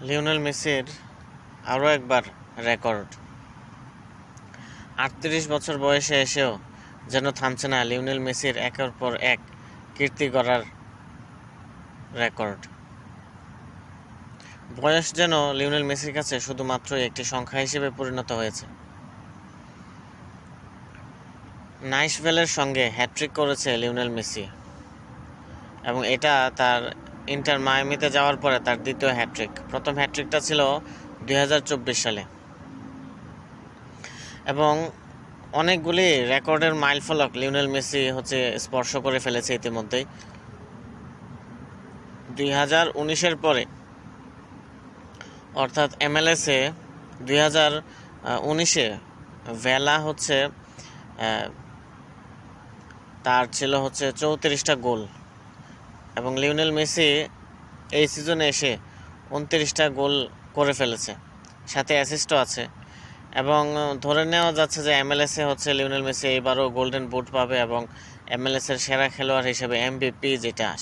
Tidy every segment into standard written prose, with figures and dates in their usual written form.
Lionel মেসির আরও একবার রেকর্ড। ৩৮ বছর বয়সে এসেও যেন থামছে না লিওনেল মেসির একের পর এক কীর্তি গড়ার রেকর্ড। বয়স যেন লিওনেল মেসির কাছে শুধুমাত্রই একটি সংখ্যা হিসেবে পরিণত হয়েছে। নাইশভেলের সঙ্গে হ্যাট্রিক করেছে লিওনেল মেসি এবং এটা তার ইন্টার মায়ামিতে যাওয়ার পরে তার দ্বিতীয় হ্যাট্রিক। প্রথম হ্যাট্রিকটা ছিল 2024 সালে এবং অনেকগুলি রেকর্ডের মাইলফলক লিওনেল মেসি স্পর্শ করে ফেলেছে ইতিমধ্যেই। 2019-এর পরে অর্থাৎ MLS-এ 2019-এ ভেলা তার ছিল 34টা গোল এবং লিওনেল মেসি এই সিজনে এসে 29টা গোল করে ফেলেছে, সাথে অ্যাসিস্টও আছে এবং ধরে নেওয়া যাচ্ছে যে MLS-এ লিওনেল মেসি এবারও গোল্ডেন বুট পাবে এবং MLS-এর সেরা খেলোয়াড় হিসেবে MVP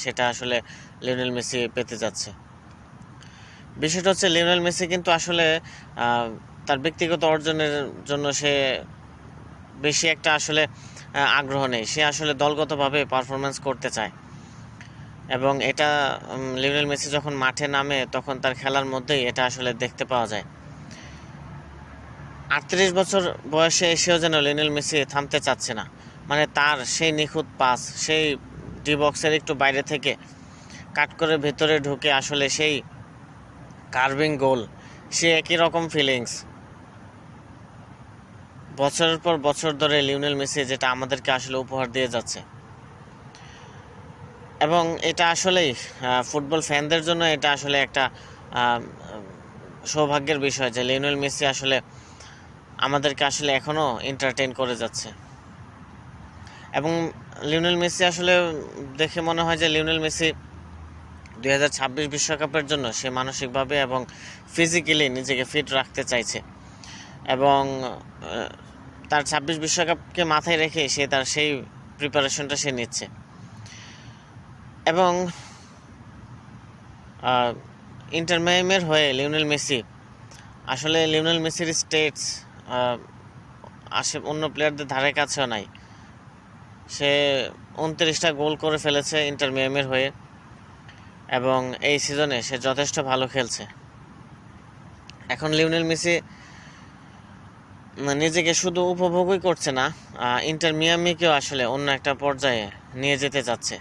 সেটা আসলে লিওনেল মেসি পেতে যাচ্ছে। বিষয়টা লিওনেল মেসি কিন্তু আসলে তার ব্যক্তিগত অর্জনের জন্য সে বেশি একটা আসলে আগ্রহ নেই। সে আসলে দলগতভাবে পারফরমেন্স করতে চায় এবং এটা লিওনেল মেসি যখন মাঠে নামে তখন তার খেলার মধ্যেই এটা আসলে দেখতে পাওয়া যায়। 38 বছর বয়সে এসেও যেন লিওনেল মেসি থামতে চাচ্ছে না। মানে তার সেই নিখুঁত পাস, সেই ডি বক্সের একটু বাইরে থেকে কাট করে ভেতরে ঢুকে আসলে সেই কার্ভিং গোল, সে একই রকম ফিলিংস বছরের পর বছর ধরে লিওনেল মেসি যেটা আমাদেরকে আসলে উপহার দিয়ে যাচ্ছে এবং এটা আসলেই ফুটবল ফ্যানদের জন্য এটা আসলে একটা সৌভাগ্যের বিষয় যে লিওনেল মেসি আসলে আমাদেরকে আসলে এখনও এন্টারটেইন করে যাচ্ছে। এবং লিওনেল মেসি আসলে দেখে মনে হয় যে লিওনেল মেসি 2026 বিশ্বকাপের জন্য সে মানসিকভাবে এবং ফিজিক্যালি নিজেকে ফিট রাখতে চাইছে এবং তার 26 বিশ্বকাপকে মাথায় রেখে সে তার সেই প্রিপারেশনটা সে নিচ্ছে এবং ইন্টার মায়ামির হয়ে লিওনেল মেসির স্টেটস অন্য প্লেয়ারদের ধারে কাছেও নাই। সে 29টা গোল করে ফেলেছে ইন্টার মায়ামির হয়ে এবং এই সিজনে সে যথেষ্ট ভালো খেলছে। এখন লিওনেল মেসি নিজেকে শুধু উপভোগই করছে না, ইন্টার মিয়ামিকেও আসলে অন্য একটা পর্যায়ে নিয়ে যেতে চাচ্ছে।